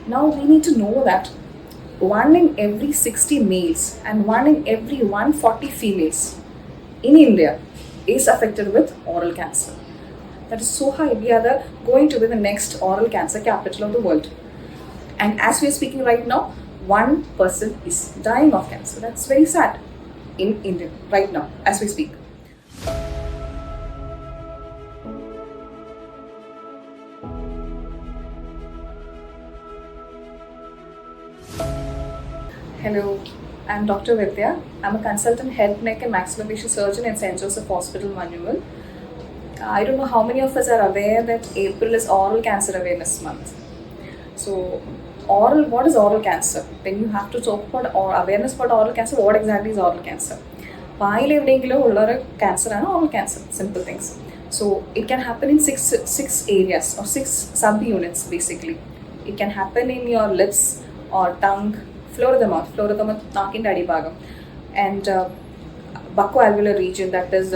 Now we need to know that 1 in every 60 males and 1 in every 140 females in India is affected with oral cancer. That is so high. We are going to be the next oral cancer capital of the world. And as we are speaking right now, one person is dying of cancer. That's very sad in India right now as we speak. Hello, I'm Dr. Vidya. I'm a consultant head, neck and maxillofacial surgeon in St. Joseph Hospital, Manual. I don't know how many of us are aware that April is Oral Cancer Awareness Month. So, what is oral cancer? When you have to talk about awareness about oral cancer, what exactly is oral cancer? വായിൽ എവിടെയെങ്കിലും ഉള്ള ഒരു ക്യാൻസറാണ് oral cancer. Simple things. So, it can happen in six areas or 6 sub-units basically. It can happen in your lips or tongue, floor of the mouth, നാക്കിൻ്റെ അടിഭാഗം, and buccoalveolar region, that is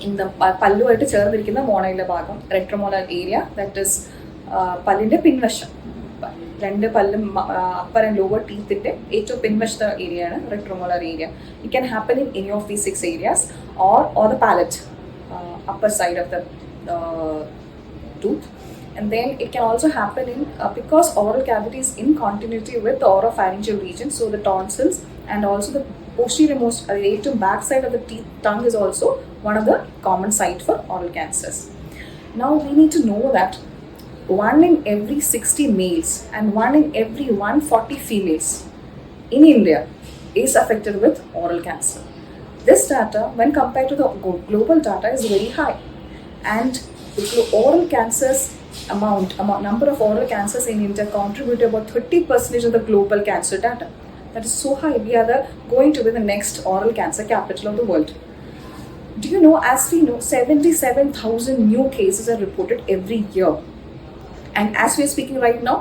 in the പല്ലുമായിട്ട് ചേർന്നിരിക്കുന്ന മോണയിലെ ഭാഗം, retromolar area, that is പല്ലിൻ്റെ പിൻവശം, രണ്ട് പല്ലും upper and lower ടീത്തിൻ്റെ ഏറ്റവും പിൻവശത്തെ ഏരിയയാണ് retromolar area. It can happen in any of these 6 areas or the palate, upper side of the tooth. And then it can also happen in because oral cavity is in continuity with the oropharyngeal region, so the tonsils and also the posterior most back side of the tongue is also one of the common site for oral cancers. Now we need to know that 1 in every 60 males and 1 in every 140 females in India is affected with oral cancer. This data, when compared to the global data, is very high, and the oral cancers number of oral cancers in India contribute about 30% of the global cancer data. That is so high. We are going to be the next oral cancer capital of the world. Do you know, as we know, 77,000 new cases are reported every year. And as we are speaking right now,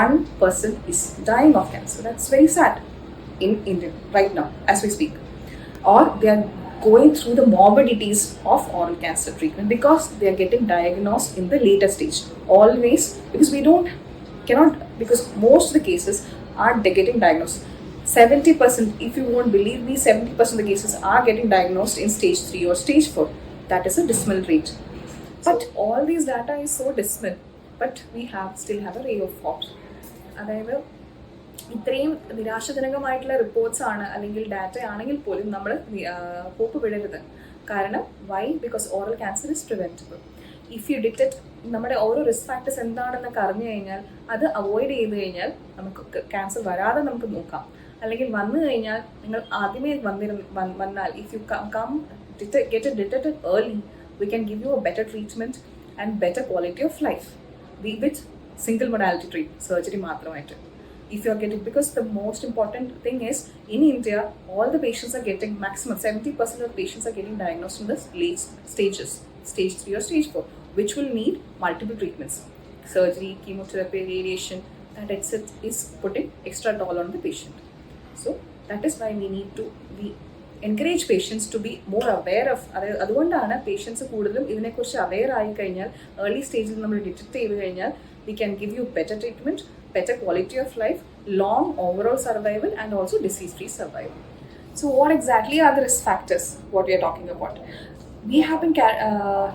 one person is dying of cancer. That's very sad in India right now as we speak. Or they are going through the morbidities of oral cancer treatment because they are getting diagnosed in the later stage. Always, because because most of the cases are getting diagnosed. 70%, if you won't believe me, 70% of the cases are getting diagnosed in stage 3 or stage 4. That is a dismal rate. But all these data is so dismal, but we still have a ray of hope. അതായത് ഇത്രയും നിരാശാജനകമായിട്ടുള്ള reports ആണ് അല്ലെങ്കിൽ data ആണെങ്കിൽ പോലും നമ്മൾ hope വിടരുത്. കാരണം why? Because oral cancer is preventable. If you detect നമ്മുടെ ഓരോ റിസ്ക് ഫാക്ടേഴ്സ് എന്താണെന്നൊക്കെ അറിഞ്ഞു കഴിഞ്ഞാൽ അത് അവോയ്ഡ് ചെയ്ത് കഴിഞ്ഞാൽ നമുക്ക് ക്യാൻസർ വരാതെ നമുക്ക് നോക്കാം. അല്ലെങ്കിൽ വന്നു കഴിഞ്ഞാൽ നിങ്ങൾ ആദ്യമേ വന്നാൽ if you get it detected early, we can give you A better treatment and better quality of life with single modality treatment, surgery മാത്രമായിട്ട്. If you are getting, because the most important thing is in India, all the patients are getting, maximum 70% of patients are getting diagnosed in the late stages, stage 3 or stage 4, which will need multiple treatments, surgery, chemotherapy, radiation. That itself is putting extra toll on the patient. So that is why we encourage patients to be more aware of. അതുകൊണ്ടാണ് patients കൂടുതലും ഇതിനെക്കുറിച്ച് aware ആയി കഴിഞ്ഞാൽ, early സ്റ്റേജിൽ നമ്മൾ detect ചെയ്ത് കഴിഞ്ഞാൽ, we can give you better treatment, better quality of life, long overall survival, and also disease-free survival. So what exactly are the risk factors, what we are talking about? We have been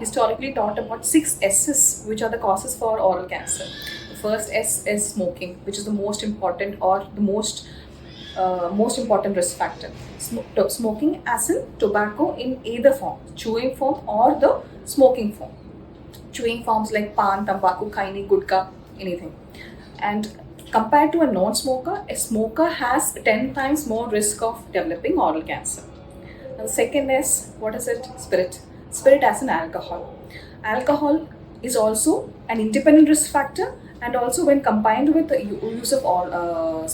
historically taught about 6 S's, which are the causes for oral cancer. The first S is smoking, which is the most important or the most important risk factor. Smoking as in tobacco in either form, chewing form or the smoking form. Chewing forms like pan, tobacco, khaini, gudka, anything. And compared to a non-smoker, a smoker has 10 times more risk of developing oral cancer. Now, the second is, what is it? Spirit as an alcohol. Alcohol is also an independent risk factor, and also when combined with the use of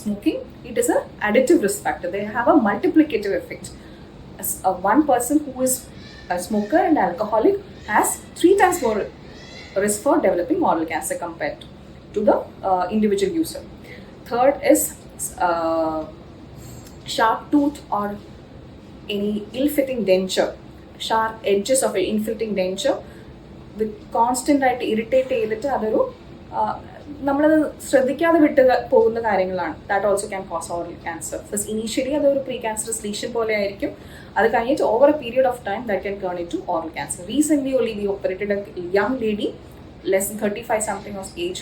smoking, it is an additive risk factor. They have a multiplicative effect. One person who is a smoker and alcoholic has 3 times more risk for developing oral cancer compared to the individual user. Third is sharp tooth or any ill-fitting denture, sharp edges of an ill-fitting denture with constant irritate ചെയ്തിട്ട് അതൊരു നമ്മളത് ശ്രദ്ധിക്കാതെ വിട്ട് പോകുന്ന കാര്യങ്ങളാണ്. That also can cause oral cancer. First initially അതൊരു pre cancerous lesion പോലെ ആയിരിക്കും. അത് കഴിഞ്ഞിട്ട് over a period of time that can turn in to oral cancer. Recent only we operated a young lady less than 35 something of age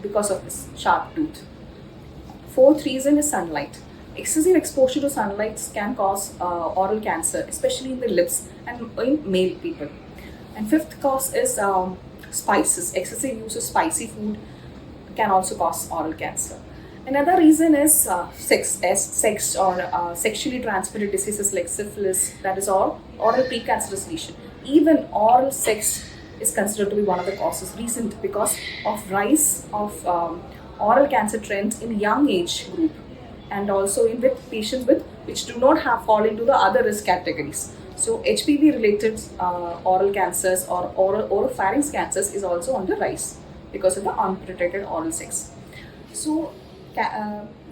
because of this sharp tooth. Fourth reason is sunlight. Excessive exposure to sunlight can cause oral cancer, especially in the lips and in male people. And fifth cause is spices. Excessive use of spicy food can also cause oral cancer. Another reason is sex or sexually transmitted diseases like syphilis, that is all oral precancerous lesion. Even oral sex is considered to be one of the causes. Recent because of rise of oral cancer trend in young age group, and also in with patients which do not have fall into the other risk categories. So HPV related oral cancers or oropharynx cancers is also on the rise because of the unprotected oral sex. So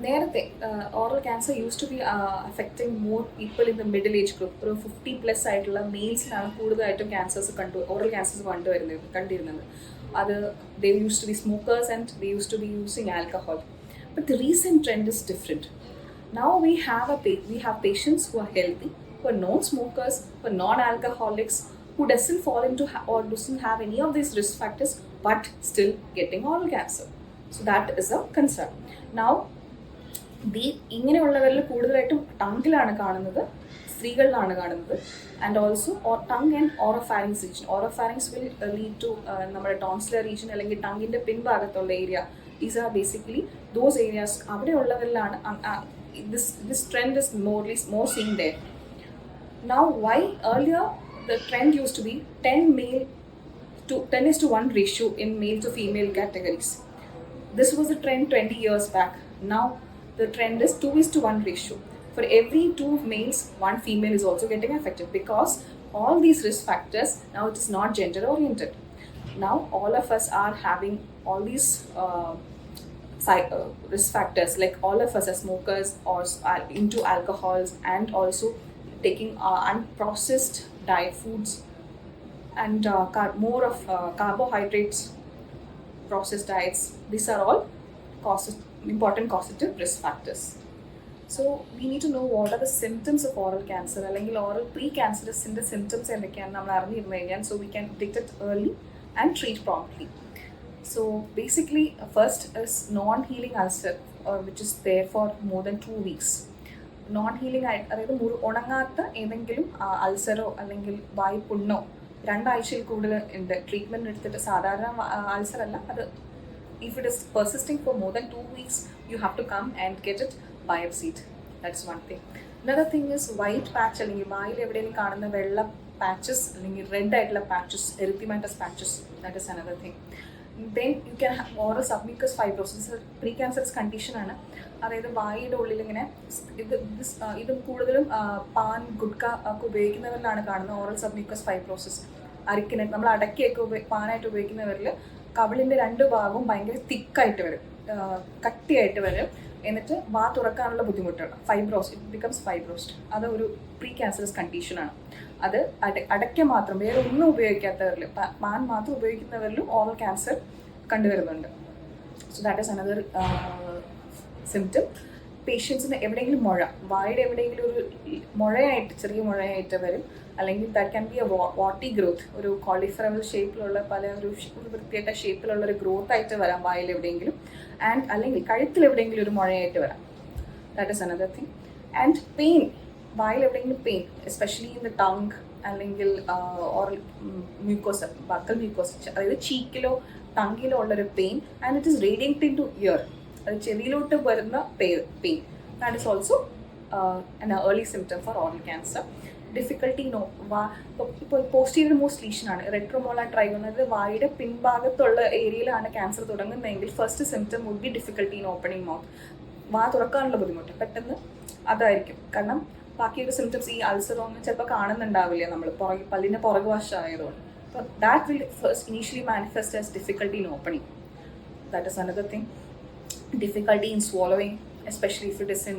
നേരത്തെ oral cancer use to be affecting more people in the middle age group. ഒരു 50+ ആയിട്ടുള്ള മെയിൽസിലാണ് കൂടുതലായിട്ടും cancers oral cancers കണ്ടിരുന്നത്. അത് they use to be smokers and they use to be using alcohol. But the recent trend is different. Now we have patients who are healthy, who are non-smokers, who are non-alcoholics, who doesn't fall into or doesn't have any of these risk factors, but still getting oral cancer. So that is a concern. Now ഇങ്ങനെയുള്ളവരിൽ കൂടുതലായിട്ടും ടങ്ങിലാണ് കാണുന്നത്, സ്ത്രീകളിലാണ് കാണുന്നത്. And also tongue and oropharynx region. Oropharynx will lead to നമ്മുടെ tonsillar region അല്ലെങ്കിൽ ടങ്ങിൻ്റെ പിൻഭാഗത്തുള്ള area. These are basically those areas. അവിടെയുള്ളവരിലാണ് this trend is more seen there. Now why earlier the trend used to be 10:1 ratio in male to female categories. This was the trend 20 years back. Now the trend is 2:1 ratio. For every 2 males, 1 female is also getting affected because all these risk factors, now it is not gender oriented. Now all of us are having all these risk factors, like all of us are smokers or into alcohols, and also taking unprocessed diet foods and more of carbohydrates, processed diets. These are all important causative risk factors. So we need to know what are the symptoms of oral cancer, അല്ലെങ്കിൽ oral precancerous ന്റെ symptoms എന്തൊക്കെയാണ് നമ്മൾ അറിഞ്ഞിരുന്നു കഴിഞ്ഞാൽ so we can detect it early and treat promptly. So basically first is non-healing ulcer which is there for more than 2 weeks. Non-healing അതായത് ഉണങ്ങാത്ത ഏതെങ്കിലും അൾസറോ അല്ലെങ്കിൽ വായ്പുണ്ണോ 2 ആഴ്ചയിൽ കൂടുതൽ ഉണ്ട് ട്രീറ്റ്മെൻറ്റ് എടുത്തിട്ട്. സാധാരണ അൾസർ അല്ല അത്. If it is persisting for more than 2 weeks, you have to come and get it biopsied. That's one thing. Another thing is white patch അല്ലെങ്കിൽ വായിൽ എവിടെയെങ്കിലും കാണുന്ന വെള്ള പാച്ചസ് അല്ലെങ്കിൽ റെഡ് ആയിട്ടുള്ള patches, erythematous patches. That is another thing. Then you can have oral submucous fibrosis. Pre cancerous കണ്ടീഷനാണ്. അതായത് വായുടെ ഉള്ളിൽ ഇങ്ങനെ ഇത് കൂടുതലും പാൻ ഗുഡ്ക ഒക്കെ ഉപയോഗിക്കുന്നവരിലാണ് കാണുന്നത് ഓറൽ സബ്മ്യൂക്കസ് ഫൈബ്രോസിസ്. അരിക്കിനെ നമ്മൾ അടക്കിയൊക്കെ പാനായിട്ട് ഉപയോഗിക്കുന്നവരിൽ കവിളിൻ്റെ 2 ഭാഗവും ഭയങ്കര തിക്കായിട്ട് വരും, കട്ടിയായിട്ട് വരും. എന്നിട്ട് വാ തുറക്കാനുള്ള ബുദ്ധിമുട്ടാണ്. Fibrous, it becomes fibrosed. അത് ഒരു പ്രീ ക്യാൻസറസ് കണ്ടീഷനാണ്. അത് അടയ്ക്ക മാത്രം, വേറെ ഒന്നും ഉപയോഗിക്കാത്തവരിൽ, പാൻ മാത്രം ഉപയോഗിക്കുന്നവരിലും ഓറൽ ക്യാൻസർ കണ്ടുവരുന്നുണ്ട്. So that is another symptom. പേഷ്യൻസിന് എവിടെയെങ്കിലും വായുടെ എവിടെയെങ്കിലും ഒരു മുഴയായിട്ട്, ചെറിയ മുഴയായിട്ട് വരും. അല്ലെങ്കിൽ ദാറ്റ് ക്യാൻ ബി എ വാട്ടി ഗ്രോത്ത്, ഒരു കോളിഫ്ലവർ ഷേപ്പിലുള്ള ഒരു വൃത്തിയായിട്ട ഷേപ്പിലുള്ള ഒരു ഗ്രോത്ത് ആയിട്ട് വരാം വായിൽ എവിടെയെങ്കിലും. ആൻഡ് അല്ലെങ്കിൽ കഴുത്തിൽ എവിടെയെങ്കിലും ഒരു മുഴയായിട്ട് വരാം. That is another thing. And pain, വായിൽ എവിടെയെങ്കിലും pain, especially in the tongue അല്ലെങ്കിൽ ഓറൽ മ്യൂക്കോസ, ബക്കൽ മ്യൂക്കോസ, അതായത് ചീക്കിലോ ടങ്ങിലോ ഉള്ളൊരു pain. And it is radiating to ear, അത് ചെവിയിലോട്ട് വരുന്ന pain. That is also an early symptom for oral cancer. Difficulty ഇപ്പോൾ പോസ്റ്റീരിയർ മോസ്റ്റ് ലീഷനാണ്, റെട്രോമോളാർ ട്രൈഗോൺ, അതായത് വായുടെ പിൻഭാഗത്തുള്ള ഏരിയയിലാണ് ക്യാൻസർ തുടങ്ങുന്നതെങ്കിൽ first symptom would be difficulty in opening mouth. വാ തുറക്കാനുള്ള ബുദ്ധിമുട്ട് പെട്ടെന്ന് അതായിരിക്കും. കാരണം ബാക്കിയൊരു സിംറ്റംസ് ഈ അൾസറോ ഒന്നും ചിലപ്പോൾ കാണുന്നുണ്ടാവില്ല നമ്മൾ പല്ലിൻ്റെ പുറകുവശമായതുകൊണ്ട്. അപ്പോൾ that will first initially manifest as difficulty in opening. That is another thing. Difficulty in swallowing, especially if it is in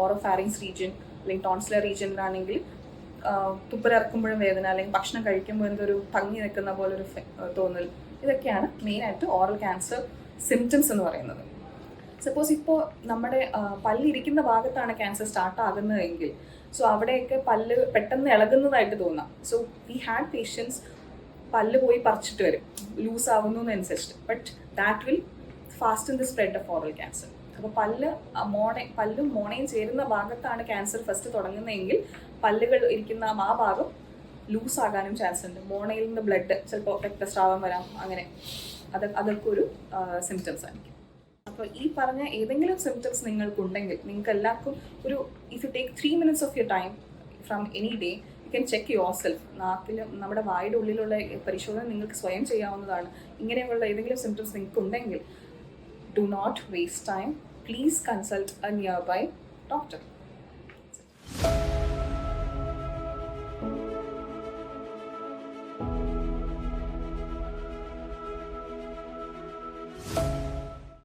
oropharynx region അല്ലെങ്കിൽ ടോൺസിലർ റീജിയനിലാണെങ്കിൽ തുപ്പലിറക്കുമ്പോഴും വേദന, അല്ലെങ്കിൽ ഭക്ഷണം കഴിക്കുമ്പോൾ എന്തൊരു തങ്ങി നിൽക്കുന്ന പോലെ ഒരു തോന്നൽ. ഇതൊക്കെയാണ് മെയിനായിട്ട് ഓറൽ ക്യാൻസർ സിംറ്റംസ് എന്ന് പറയുന്നത്. സപ്പോസ് ഇപ്പോൾ നമ്മുടെ പല്ലിരിക്കുന്ന ഭാഗത്താണ് ക്യാൻസർ സ്റ്റാർട്ട് ആകുന്നതെങ്കിൽ സോ അവിടെയൊക്കെ പല്ല് പെട്ടെന്ന് ഇളകുന്നതായിട്ട് തോന്നാം. സോ വി ഹാഡ് പേഷ്യൻസ് പല്ല് പോയി പറിച്ചിട്ട് വരും ലൂസ് ആവുന്നതിനനുസരിച്ചിട്ട്. But that will fast in the spread of oral cancer. അപ്പോൾ പല്ലും മോണയും ചേരുന്ന ഭാഗത്താണ് ക്യാൻസർ ഫസ്റ്റ് തുടങ്ങുന്നതെങ്കിൽ പല്ലുകൾ ഇരിക്കുന്ന ആ ഭാഗം ലൂസ് ആകാനും ചാൻസ് ഉണ്ട്. മോണയിൽ നിന്ന് ബ്ലഡ് ചിലപ്പോൾ രക്തസ്രാവം വരാം. അങ്ങനെ അതൊക്കെ ഒരു സിംറ്റംസ് ആയിരിക്കും. അപ്പോൾ ഈ പറഞ്ഞ ഏതെങ്കിലും സിംറ്റംസ് നിങ്ങൾക്കുണ്ടെങ്കിൽ നിങ്ങൾക്ക് എല്ലാവർക്കും ഒരു if you take 3 minutes of your time from any day you can check yourself. നാക്കിലും നമ്മുടെ വായുടെ ഉള്ളിലുള്ള പരിശോധന നിങ്ങൾക്ക് സ്വയം ചെയ്യാവുന്നതാണ്. ഇങ്ങനെയുള്ള ഏതെങ്കിലും സിംറ്റംസ് നിങ്ങൾക്ക് ഉണ്ടെങ്കിൽ do not waste time. Please consult a nearby doctor.